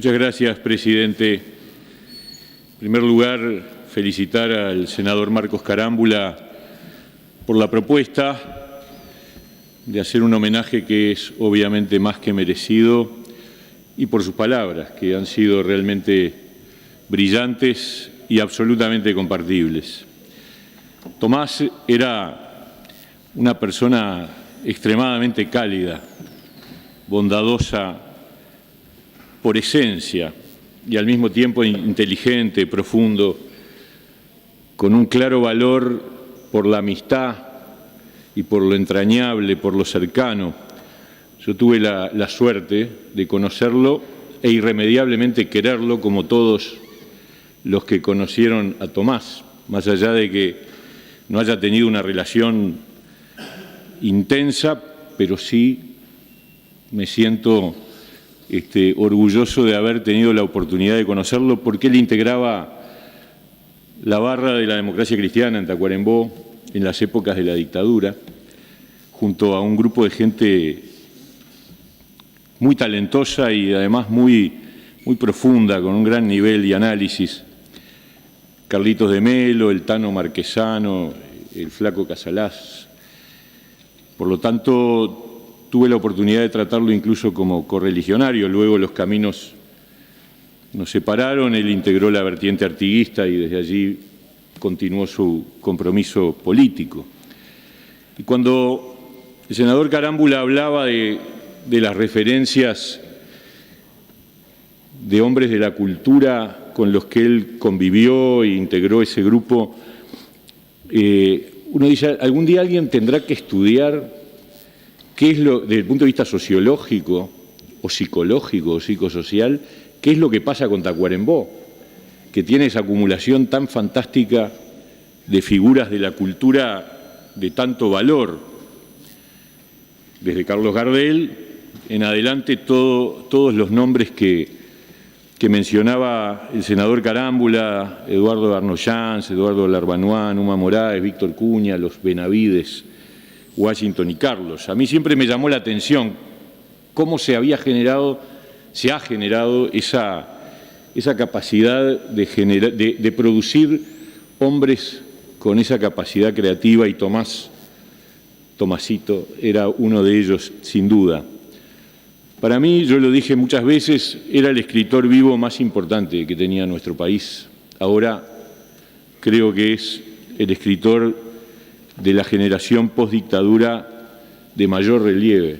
Muchas gracias, presidente. En primer lugar, felicitar al senador Marcos Carámbula por la propuesta de hacer un homenaje que es obviamente más que merecido y por sus palabras, que han sido realmente brillantes y absolutamente compartibles. Tomás era una persona extremadamente cálida, bondadosa por esencia y al mismo tiempo inteligente, profundo, con un claro valor por la amistad y por lo entrañable, por lo cercano. Yo tuve la suerte de conocerlo e irremediablemente quererlo como todos los que conocieron a Tomás, más allá de que no haya tenido una relación intensa, pero sí me siento orgulloso de haber tenido la oportunidad de conocerlo, porque él integraba la barra de la democracia cristiana en Tacuarembó en las épocas de la dictadura, junto a un grupo de gente muy talentosa y además muy profunda, con un gran nivel de análisis. Carlitos de Melo, el Tano Marquesano, el Flaco Casalás. Por lo tanto, tuve la oportunidad de tratarlo incluso como correligionario. Luego los caminos nos separaron, él integró la vertiente artiguista y desde allí continuó su compromiso político. Y cuando el senador Carámbula hablaba de las referencias de hombres de la cultura con los que él convivió e integró ese grupo, uno dice, algún día alguien tendrá que estudiar qué es lo, desde el punto de vista sociológico o psicológico o psicosocial, qué es lo que pasa con Tacuarembó, que tiene esa acumulación tan fantástica de figuras de la cultura de tanto valor. Desde Carlos Gardel en adelante todos los nombres que mencionaba el senador Carámbula, Eduardo Arnoyanz, Eduardo Larbanois, Numa Moraes, Víctor Cuña, los Benavides, Washington y Carlos. A mí siempre me llamó la atención cómo se ha generado esa capacidad de producir hombres con esa capacidad creativa, y Tomasito era uno de ellos, sin duda. Para mí, yo lo dije muchas veces, era el escritor vivo más importante que tenía nuestro país. Ahora creo que es el escritor de la generación postdictadura de mayor relieve,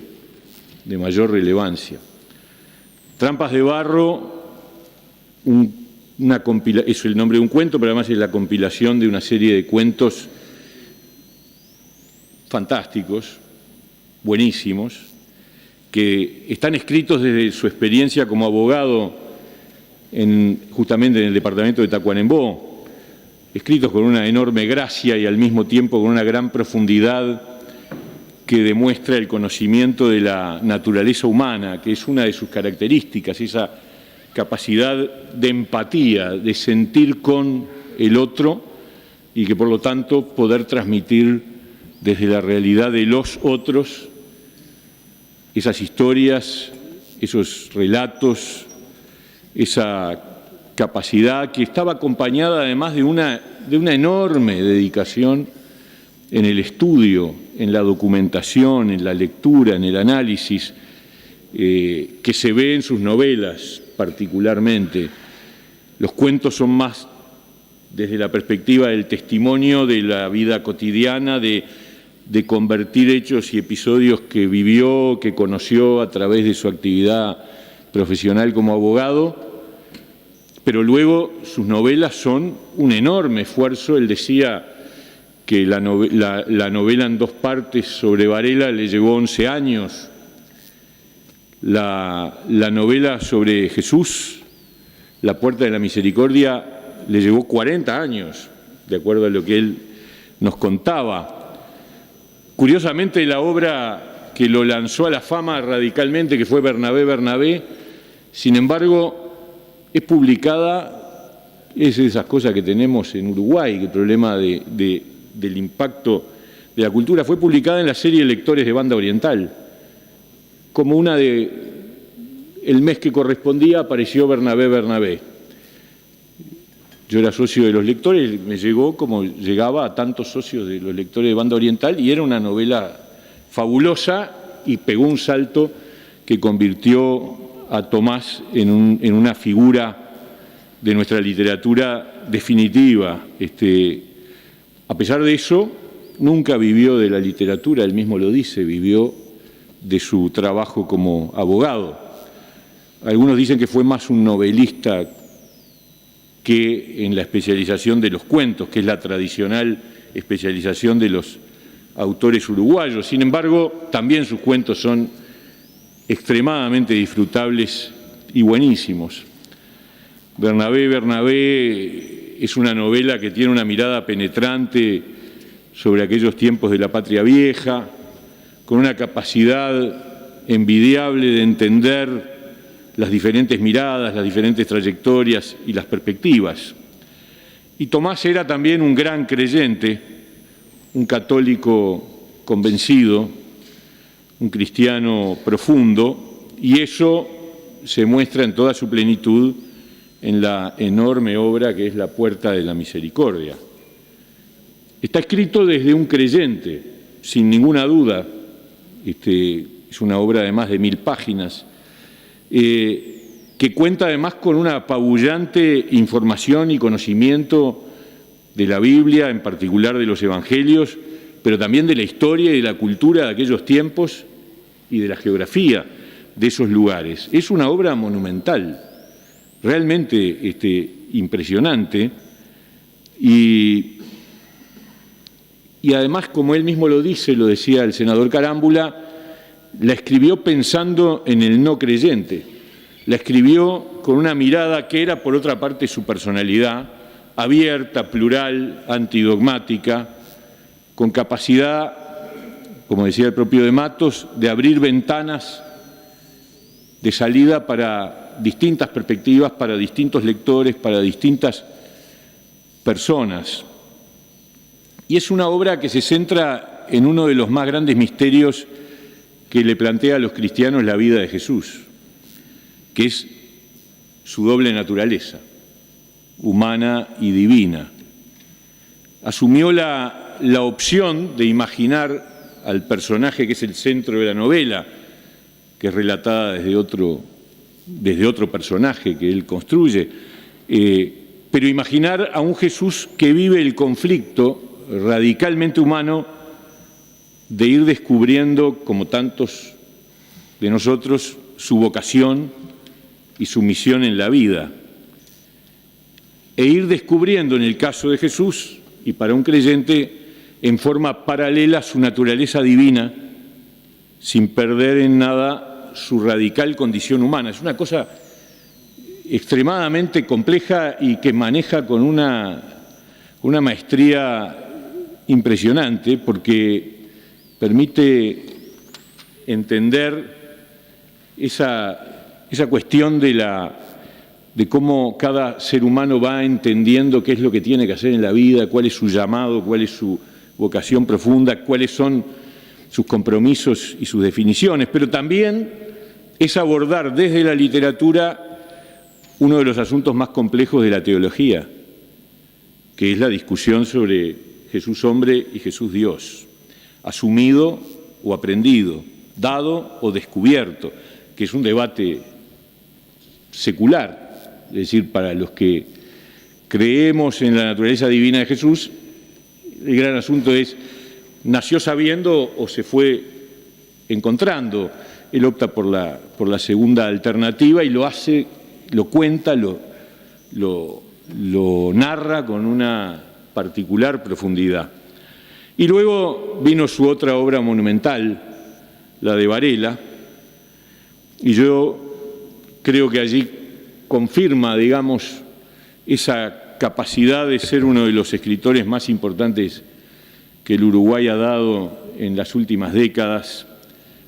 de mayor relevancia. Trampas de Barro es el nombre de un cuento, pero además es la compilación de una serie de cuentos fantásticos, buenísimos, que están escritos desde su experiencia como abogado justamente en el departamento de Tacuarembó, escritos con una enorme gracia y al mismo tiempo con una gran profundidad que demuestra el conocimiento de la naturaleza humana, que es una de sus características, esa capacidad de empatía, de sentir con el otro y que por lo tanto poder transmitir desde la realidad de los otros esas historias, esos relatos, esa capacidad que estaba acompañada además de una enorme dedicación en el estudio, en la documentación, en la lectura, en el análisis, que se ve en sus novelas particularmente. Los cuentos son más desde la perspectiva del testimonio de la vida cotidiana, de convertir hechos y episodios que vivió, que conoció a través de su actividad profesional como abogado, pero luego sus novelas son un enorme esfuerzo. Él decía que la novela en 2 partes sobre Varela le llevó 11 años, la novela sobre Jesús, La Puerta de la Misericordia, le llevó 40 años, de acuerdo a lo que él nos contaba. Curiosamente, la obra que lo lanzó a la fama radicalmente, que fue Bernabé, sin embargo, es publicada, es de esas cosas que tenemos en Uruguay, que el problema del impacto de la cultura, fue publicada en la serie Lectores de Banda Oriental, como una de el mes que correspondía apareció Bernabé, Bernabé. Yo era socio de los lectores, me llegó como llegaba a tantos socios de los lectores de Banda Oriental, y era una novela fabulosa y pegó un salto que convirtió a Tomás en una figura de nuestra literatura definitiva. A pesar de eso, nunca vivió de la literatura, él mismo lo dice, vivió de su trabajo como abogado. Algunos dicen que fue más un novelista que en la especialización de los cuentos, que es la tradicional especialización de los autores uruguayos. Sin embargo, también sus cuentos son extremadamente disfrutables y buenísimos. Bernabé, Bernabé es una novela que tiene una mirada penetrante sobre aquellos tiempos de la patria vieja, con una capacidad envidiable de entender las diferentes miradas, las diferentes trayectorias y las perspectivas. Y Tomás era también un gran creyente, un católico convencido, un cristiano profundo, y eso se muestra en toda su plenitud en la enorme obra que es La Puerta de la Misericordia. Está escrito desde un creyente, sin ninguna duda. Es una obra de más de 1000 páginas, que cuenta además con una apabullante información y conocimiento de la Biblia, en particular de los Evangelios, pero también de la historia y de la cultura de aquellos tiempos y de la geografía de esos lugares. Es una obra monumental, realmente impresionante, y además, como él mismo lo dice, lo decía el senador Carámbula, la escribió pensando en el no creyente, la escribió con una mirada que era, por otra parte, su personalidad, abierta, plural, antidogmática, con capacidad, como decía el propio de Matos, de abrir ventanas de salida para distintas perspectivas, para distintos lectores, para distintas personas. Y es una obra que se centra en uno de los más grandes misterios que le plantea a los cristianos la vida de Jesús, que es su doble naturaleza, humana y divina. Asumió la opción de imaginar al personaje que es el centro de la novela, que es relatada desde otro personaje que él construye, pero imaginar a un Jesús que vive el conflicto radicalmente humano de ir descubriendo, como tantos de nosotros, su vocación y su misión en la vida, e ir descubriendo, en el caso de Jesús, y para un creyente, en forma paralela su naturaleza divina, sin perder en nada su radical condición humana. Es una cosa extremadamente compleja y que maneja con una maestría impresionante, porque permite entender esa cuestión de cómo cada ser humano va entendiendo qué es lo que tiene que hacer en la vida, cuál es su llamado, cuál es su vocación profunda, cuáles son sus compromisos y sus definiciones, pero también es abordar desde la literatura uno de los asuntos más complejos de la teología, que es la discusión sobre Jesús hombre y Jesús Dios, asumido o aprendido, dado o descubierto, que es un debate secular, es decir, para los que creemos en la naturaleza divina de Jesús, el gran asunto es, ¿nació sabiendo o se fue encontrando? Él opta por la segunda alternativa y lo hace, lo cuenta, lo narra con una particular profundidad. Y luego vino su otra obra monumental, la de Varela, y yo creo que allí confirma, digamos, esa capacidad de ser uno de los escritores más importantes que el Uruguay ha dado en las últimas décadas,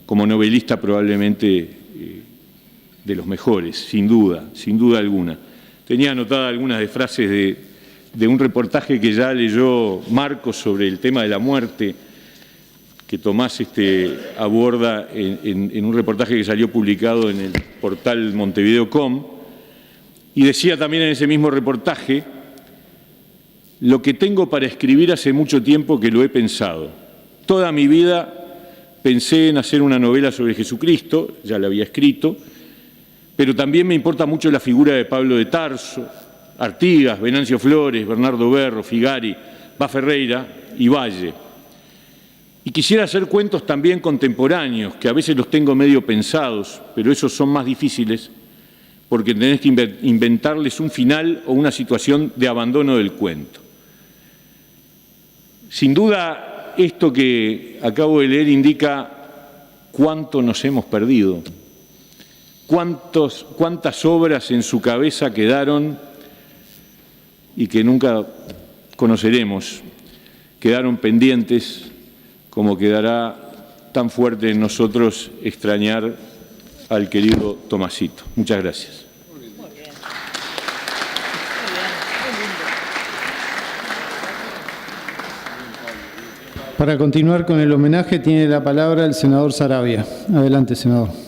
como novelista probablemente de los mejores, sin duda alguna. Tenía anotadas algunas de frases de un reportaje que ya leyó Marcos sobre el tema de la muerte, que Tomás aborda en un reportaje que salió publicado en el portal Montevideo.com, y decía también en ese mismo reportaje: lo que tengo para escribir hace mucho tiempo que lo he pensado. Toda mi vida pensé en hacer una novela sobre Jesucristo, ya la había escrito, pero también me importa mucho la figura de Pablo de Tarso, Artigas, Venancio Flores, Bernardo Berro, Figari, Bá Ferreira y Valle. Y quisiera hacer cuentos también contemporáneos, que a veces los tengo medio pensados, pero esos son más difíciles porque tenés que inventarles un final o una situación de abandono del cuento. Sin duda, esto que acabo de leer indica cuánto nos hemos perdido, cuántas obras en su cabeza quedaron y que nunca conoceremos, quedaron pendientes, como quedará tan fuerte en nosotros extrañar al querido Tomasito. Muchas gracias. Para continuar con el homenaje tiene la palabra el senador Saravia. Adelante, senador.